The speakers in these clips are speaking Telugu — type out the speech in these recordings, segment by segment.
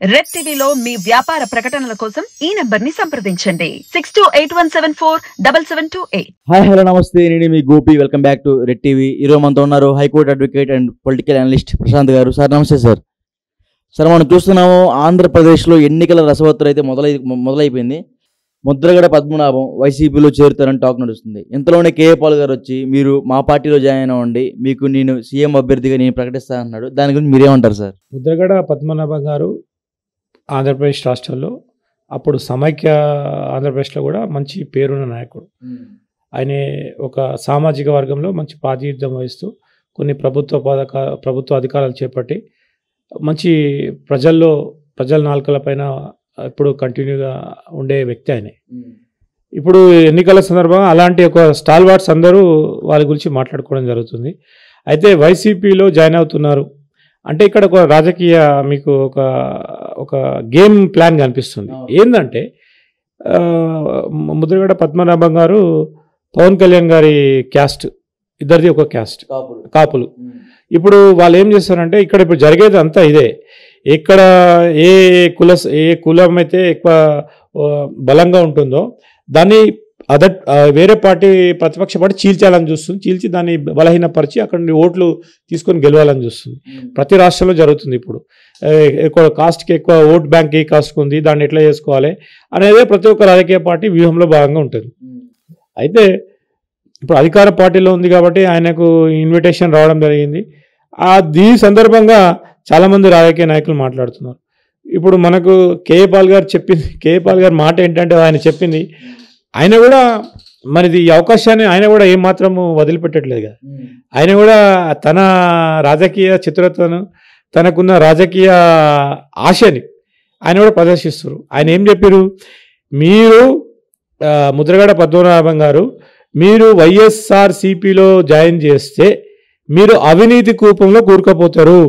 రెడ్ టీవీలో మీ వ్యాపార ప్రకటనల కోసం ఈ నంబర్ ని సంప్రదించండి 6281747728. హాయ్ హలో నమస్తే, నేను మీ Gopi. Welcome back to red TV. ఈరోజు మనతో ఉన్నారు high court advocate and political analyst Prashant గారు. సార్ నమస్తే. సార్ మనం చూస్తున్నాము, ఆంధ్రప్రదేశ్లో ఎన్నికల రసవత్తు అయితే మొదలైపోయింది. ముద్రగడ పద్మనాభం వైసీపీలో చేరుతారని టాక్ నడుస్తుంది. ఇంతలోనే కేఏ పాల్ గారు వచ్చి మీరు మా పార్టీలో జాయిన్ అవ్వండి, మీకు నేను సీఎం అభ్యర్థిగా నేను ప్రకటిస్తాను అన్నాడు. దాని గురించి మీరేమంటారు సార్? ముద్రగడ పద్మనాభం గారు ఆంధ్రప్రదేశ్ రాష్ట్రాల్లో అప్పుడు సమైక్య ఆంధ్రప్రదేశ్లో కూడా మంచి పేరున్న నాయకుడు. ఆయన ఒక సామాజిక వర్గంలో మంచి ప్రాతినిధ్యం వహిస్తూ కొన్ని ప్రభుత్వ అధికారాలు చేపట్టి మంచి ప్రజల నాలుకల పైన ఇప్పుడు కంటిన్యూగా ఉండే వ్యక్తి ఆయన. ఇప్పుడు ఎన్నికల సందర్భంగా అలాంటి ఒక స్టాల్వార్డ్స్ అందరూ వాళ్ళ గురించి మాట్లాడుకోవడం జరుగుతుంది. అయితే వైసీపీలో జాయిన్ అవుతున్నారు అంటే ఇక్కడ ఒక రాజకీయ మీకు ఒక గేమ్ ప్లాన్ కనిపిస్తుంది. ఏంటంటే ముద్రగడ పద్మనాభం గారు పవన్ కళ్యాణ్ గారి క్యాస్ట్, ఇద్దరిది ఒక క్యాస్ట్, కాపులు. ఇప్పుడు వాళ్ళు ఏం చేస్తారంటే ఇక్కడ ఇప్పుడు జరిగేది అంతా ఇదే. ఇక్కడ ఏ కులం అయితే ఎక్కువ బలంగా ఉంటుందో దాన్ని వేరే పార్టీ ప్రతిపక్ష పార్టీ చీల్చాలని చూస్తుంది. చీల్చి దాన్ని బలహీనపరిచి అక్కడ నుండి ఓట్లు తీసుకొని గెలవాలని చూస్తుంది. ప్రతి రాష్ట్రంలో జరుగుతుంది. ఇప్పుడు ఎక్కువ కాస్ట్కి ఎక్కువ ఓట్ బ్యాంక్ ఏ కాస్ట్కి ఉంది, దాన్ని ఎట్లా చేసుకోవాలి అనేది ప్రతి ఒక్క రాజకీయ పార్టీ వ్యూహంలో భాగంగా ఉంటుంది. అయితే ఇప్పుడు అధికార పార్టీలో ఉంది కాబట్టి ఆయనకు ఇన్విటేషన్ రావడం జరిగింది. దీని సందర్భంగా చాలామంది రాజకీయ నాయకులు మాట్లాడుతున్నారు. ఇప్పుడు మనకు కేఏ పాల్ గారు మాట ఏంటంటే ఆయన చెప్పింది, ఆయన కూడా మరిది ఈ అవకాశాన్ని ఆయన కూడా ఏమాత్రము వదిలిపెట్టట్లేదు కదా. ఆయన కూడా తన రాజకీయ చతురతను, తనకున్న రాజకీయ ఆశని ఆయన కూడా ప్రదర్శిస్తారు. ఆయన ఏం చెప్పారు, మీరు ముద్రగడ పద్మనాభం గారు మీరు వైఎస్ఆర్సీపీలో జాయిన్ చేస్తే మీరు అవినీతి కూపంలో కూరుకుపోతారు.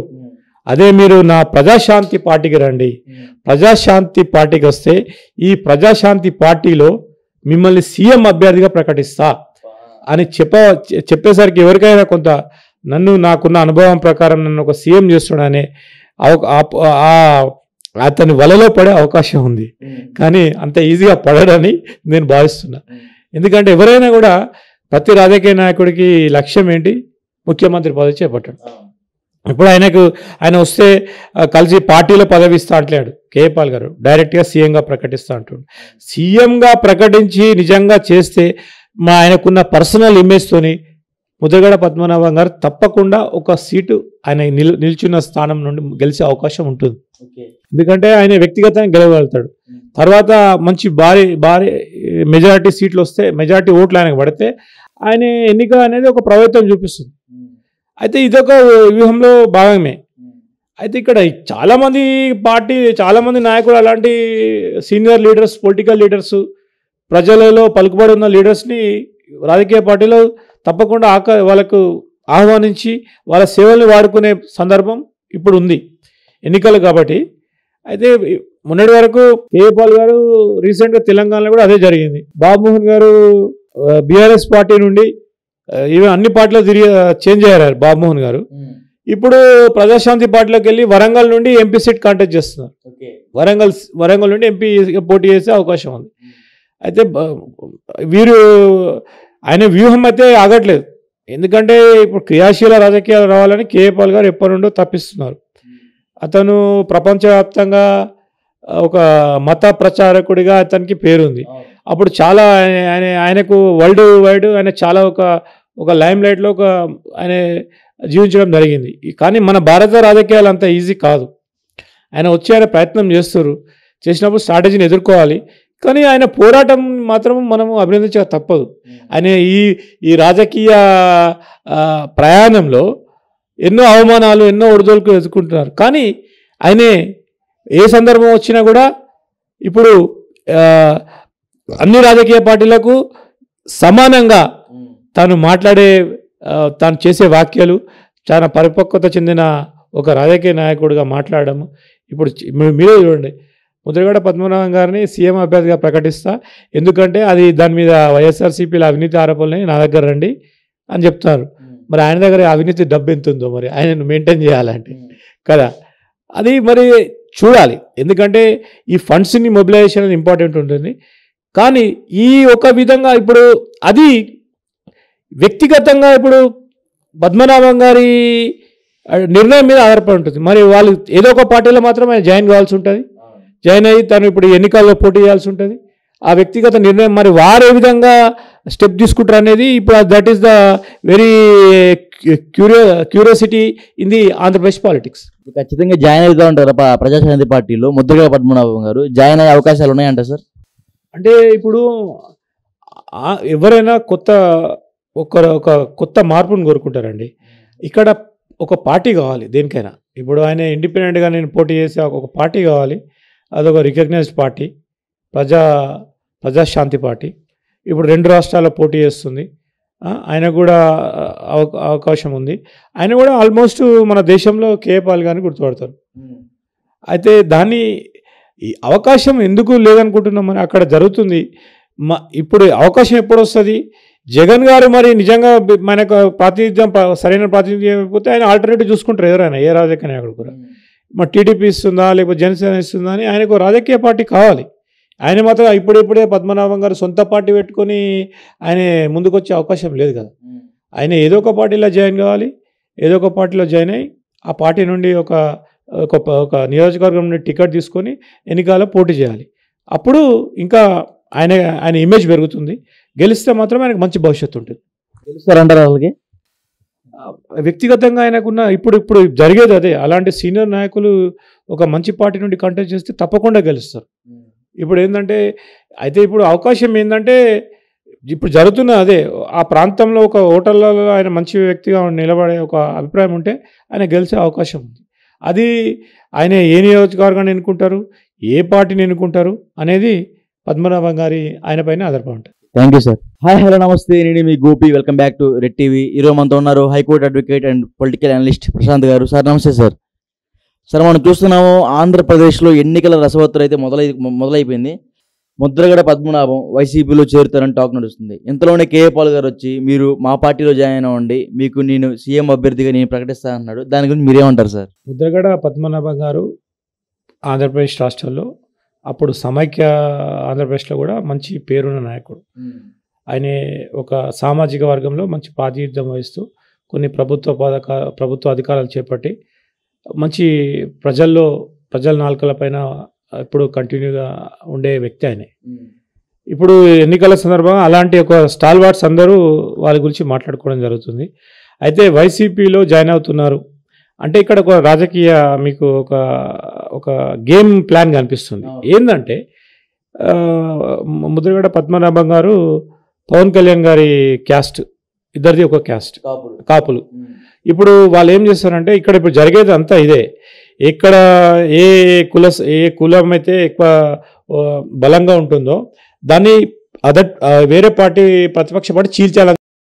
అదే మీరు నా ప్రజాశాంతి పార్టీకి రండి, ప్రజాశాంతి పార్టీకి వస్తే ఈ ప్రజాశాంతి పార్టీలో మిమ్మల్ని సీఎం అభ్యర్థిగా ప్రకటిస్తా అని చెప్పేసరికి ఎవరికైనా కొంత నాకున్న అనుభవం ప్రకారం నన్ను ఒక సీఎం చేస్తున్నాడనే అతని వలలో పడే అవకాశం ఉంది. కానీ అంత ఈజీగా పడడని నేను భావిస్తున్నా. ఎందుకంటే ఎవరైనా కూడా ప్రతి రాజకీయ నాయకుడికి లక్ష్యం ఏంటి, ముఖ్యమంత్రి పదవి చేపట్టడం. ఇప్పుడు ఆయన వస్తే కలిసి పార్టీలో పదవి ఇస్తా అంటలేడు కేఏ పాల్ గారు, డైరెక్ట్గా సీఎంగా ప్రకటిస్తా అంటున్నాడు. సీఎంగా ప్రకటించి నిజంగా చేస్తే ఆయనకున్న పర్సనల్ ఇమేజ్తోని ముద్రగడ పద్మనాభం గారు తప్పకుండా ఒక సీటు ఆయన నిల్చున్న స్థానం నుండి గెలిచే అవకాశం ఉంటుంది. ఎందుకంటే ఆయన వ్యక్తిగతంగా గెలవగలుగుతాడు. తర్వాత మంచి భారీ మెజారిటీ సీట్లు వస్తే, మెజారిటీ ఓట్లు ఆయనకు పడితే ఆయన ఎన్నిక అనేది ఒక ప్రభావితం చూపిస్తుంది. అయితే ఇదొక వ్యూహంలో భాగమే. అయితే ఇక్కడ చాలామంది నాయకులు అలాంటి సీనియర్ లీడర్స్, పొలిటికల్ లీడర్స్, ప్రజలలో పలుకుబడి ఉన్న లీడర్స్ని రాజకీయ పార్టీలో తప్పకుండా వాళ్ళకు ఆహ్వానించి వాళ్ళ సేవల్ని వాడుకునే సందర్భం ఇప్పుడు ఉంది ఎన్నికలు కాబట్టి. అయితే మొన్నటి వరకు కేఏ పాల్ గారు రీసెంట్గా తెలంగాణలో కూడా అదే జరిగింది. బాబుమోహన్ గారు బీఆర్ఎస్ పార్టీ నుండి ఈవెన్ అన్ని పార్టీలో చేంజ్ అయ్యారు బాబుమోహన్ గారు. ఇప్పుడు ప్రజాశాంతి పార్టీలోకి వెళ్ళి వరంగల్ నుండి ఎంపీ సీట్ కాంటెస్ట్ చేస్తున్నారు. వరంగల్ నుండి ఎంపీ పోటీ చేసే అవకాశం ఉంది. అయితే ఆయన వ్యూహం అయితే ఆగట్లేదు. ఎందుకంటే ఇప్పుడు క్రియాశీల రాజకీయాలు రావాలని కేఏ పాల్ గారు ఎప్పటి నుండో తప్పిస్తున్నారు. అతను ప్రపంచవ్యాప్తంగా ఒక మత ప్రచారకుడిగా అతనికి పేరుంది. అప్పుడు చాలా ఆయనకు వరల్డ్ వైడ్ ఆయన చాలా ఒక లైమ్ లైట్లో ఆయన జీవించడం జరిగింది. కానీ మన భారత రాజకీయాలు అంత ఈజీ కాదు. ఆయన ప్రయత్నం చేసినప్పుడు స్ట్రాటజీని ఎదుర్కోవాలి. కానీ ఆయన పోరాటం మాత్రం మనము అభినందించక తప్పదు. ఆయన ఈ రాజకీయ ప్రయాణంలో ఎన్నో అవమానాలు, ఎన్నో ఒడిదొడుకు ఎదుర్కొంటున్నారు. కానీ ఆయన ఏ సందర్భం వచ్చినా కూడా ఇప్పుడు అన్ని రాజకీయ పార్టీలకు సమానంగా తాను చేసే వ్యాఖ్యలు చాలా పరిపక్వత చెందిన ఒక రాజకీయ నాయకుడిగా మాట్లాడడం. ఇప్పుడు మీరే చూడండి, ముద్రగడ పద్మనాభం గారిని సీఎం అభ్యర్థిగా ప్రకటిస్తా, ఎందుకంటే దాని మీద వైఎస్ఆర్సీపీల అవినీతి ఆరోపణలని నా దగ్గర రండి అని చెప్తున్నారు. మరి ఆయన దగ్గర అవినీతి డబ్బు ఎంత ఉందో మరి ఆయనను మెయింటైన్ చేయాలంటే కదా. అది మరి చూడాలి. ఎందుకంటే ఈ ఫండ్స్ని మొబిలైజేషన్ అనేది ఇంపార్టెంట్ ఉంటుంది. కానీ ఈ ఒక విధంగా ఇప్పుడు అది వ్యక్తిగతంగా ఇప్పుడు పద్మనాభం గారి నిర్ణయం మీద ఆధారపడి ఉంటుంది. మరి వాళ్ళు ఏదో ఒక పార్టీలో మాత్రమే జాయిన్ కావాల్సి ఉంటుంది. జాయిన్ అయ్యి తను ఇప్పుడు ఎన్నికల్లో పోటీ చేయాల్సి ఉంటుంది. ఆ వ్యక్తిగత నిర్ణయం మరి వారు ఏ విధంగా స్టెప్ తీసుకుంటారు అనేది ఇప్పుడు that is the very curiosity in the Andhra Pradesh politics. ఖచ్చితంగా జాయిన్ అవుతూ ఉంటారు ప్రజాశాంతి పార్టీలో ముద్రగడ పద్మనాభం గారు. జాయిన్ అయ్యే అవకాశాలు ఉన్నాయంట సార్? అంటే ఇప్పుడు ఎవరైనా ఒక కొత్త మార్పును కోరుకుంటారండి. ఇక్కడ ఒక పార్టీ కావాలి దేనికైనా. ఇప్పుడు ఆయన ఇండిపెండెంట్గా నేను పోటీ చేసే ఒక పార్టీ కావాలి. అదొక రికగ్నైజ్డ్ పార్టీ, ప్రజాశాంతి పార్టీ. ఇప్పుడు 2 రాష్ట్రాల్లో పోటీ చేస్తుంది. ఆయన కూడా అవకాశం ఉంది. ఆయన కూడా ఆల్మోస్ట్ మన దేశంలో కేపాల్ గారిని గుర్తుపడతారు. అయితే దాన్ని ఈ అవకాశం ఎందుకు లేదనుకుంటున్నాం మరి అక్కడ జరుగుతుంది. ఇప్పుడు అవకాశం ఎప్పుడు వస్తుంది? జగన్ గారు మరి నిజంగా మనకు ప్రాతినిధ్యం సరైన ప్రాతినిధ్యం అయిపోతే ఆయన ఆల్టర్నేటివ్ చూసుకుంటారు. ఎవరైనా ఏ రాజకీయ నాయకుడు కూడా మరి టీడీపీ ఇస్తుందా లేకపోతే జనసేన ఇస్తుందా అని ఆయనకు రాజకీయ పార్టీ కావాలి. ఆయన మాత్రం ఇప్పుడే పద్మనాభం గారు సొంత పార్టీ పెట్టుకొని ఆయన ముందుకు వచ్చే అవకాశం లేదు కదా. ఆయన ఏదో ఒక పార్టీలో జాయిన్ కావాలి. ఏదో ఒక పార్టీలో జాయిన్ అయ్యి ఆ పార్టీ నుండి ఒక నియోజకవర్గం నుండి టికెట్ తీసుకొని ఎన్నికల్లో పోటీ చేయాలి. అప్పుడు ఇంకా ఆయన ఇమేజ్ పెరుగుతుంది. గెలిస్తే మాత్రం ఆయనకు మంచి భవిష్యత్తు ఉంటుంది. గెలుస్తారంటారు వాళ్ళకి? వ్యక్తిగతంగా ఆయనకున్న ఇప్పుడు జరిగేది అదే. అలాంటి సీనియర్ నాయకులు ఒక మంచి పార్టీ నుండి కంటెస్ట్ చేస్తే తప్పకుండా గెలుస్తారు. ఇప్పుడు ఏంటంటే ఇప్పుడు అవకాశం ఏంటంటే ఇప్పుడు జరుగుతున్న అదే. ఆ ప్రాంతంలో ఒక ఓటర్లలో ఆయన మంచి వ్యక్తిగా నిలబడే ఒక అభిప్రాయం ఉంటే ఆయన గెలిచే అవకాశం ఉంది. అది ఆయన ఏ నియోజకవర్గాన్ని ఎన్నుకుంటారు, ఏ పార్టీని ఎన్నుకుంటారు అనేది పద్మనాభం గారి ఆయన పైన ఆధారపడి ఉంటుంది. Thank you sir. Hi hello నమస్తే, నేను మీ Gopi. Welcome back to red TV. ఈరోజు మనతో ఉన్నారు high court advocate and political analyst Prashant గారు. సార్ నమస్తే సార్. సార్ మనం చూస్తున్నాము ఆంధ్రప్రదేశ్లో ఎన్నికల రసవత్తు అయితే మొదలైపోయింది. ముద్రగడ పద్మనాభం వైసీపీలో చేరుతారని టాక్ నడుస్తుంది. ఇంతలోనే కేఏపాల్ గారు వచ్చి మీరు మా పార్టీలో జాయిన్ అవ్వండి, మీకు నేను సీఎం అభ్యర్థిగా నేను ప్రకటిస్తాను అన్నాడు. దాని గురించి మీరేమంటారు సార్? ముద్రగడ పద్మనాభం గారు ఆంధ్రప్రదేశ్ రాష్ట్రంలో అప్పుడు సమైక్య ఆంధ్రప్రదేశ్లో కూడా మంచి పేరున్న నాయకుడు. ఆయన ఒక సామాజిక వర్గంలో మంచి ప్రాతినిధ్యం వహిస్తూ కొన్ని ప్రభుత్వ అధికారాలు చేపట్టి మంచి ప్రజల నాలుకలపైన ఇప్పుడు కంటిన్యూగా ఉండే వ్యక్తి ఆయనే. ఇప్పుడు ఎన్నికల సందర్భంగా అలాంటి ఒక స్టాల్వార్డ్స్ అందరూ వాళ్ళ గురించి మాట్లాడుకోవడం జరుగుతుంది. అయితే వైసీపీలో జాయిన్ అవుతున్నారు అంటే ఇక్కడ ఒక రాజకీయ మీకు ఒక గేమ్ ప్లాన్ కనిపిస్తుంది. ఏంటంటే ముద్రగడ పద్మనాభం గారు పవన్ కళ్యాణ్ గారి క్యాస్ట్, ఇద్దరిది ఒక క్యాస్ట్, కాపులు. ఇప్పుడు వాళ్ళు ఏం చేస్తారంటే ఇక్కడ ఇప్పుడు జరిగేది అంతా ఇదే. ఇక్కడ ఏ కులం అయితే ఎక్కువ బలంగా ఉంటుందో దాన్ని వేరే పార్టీ ప్రతిపక్ష పార్టీ చీల్చాలని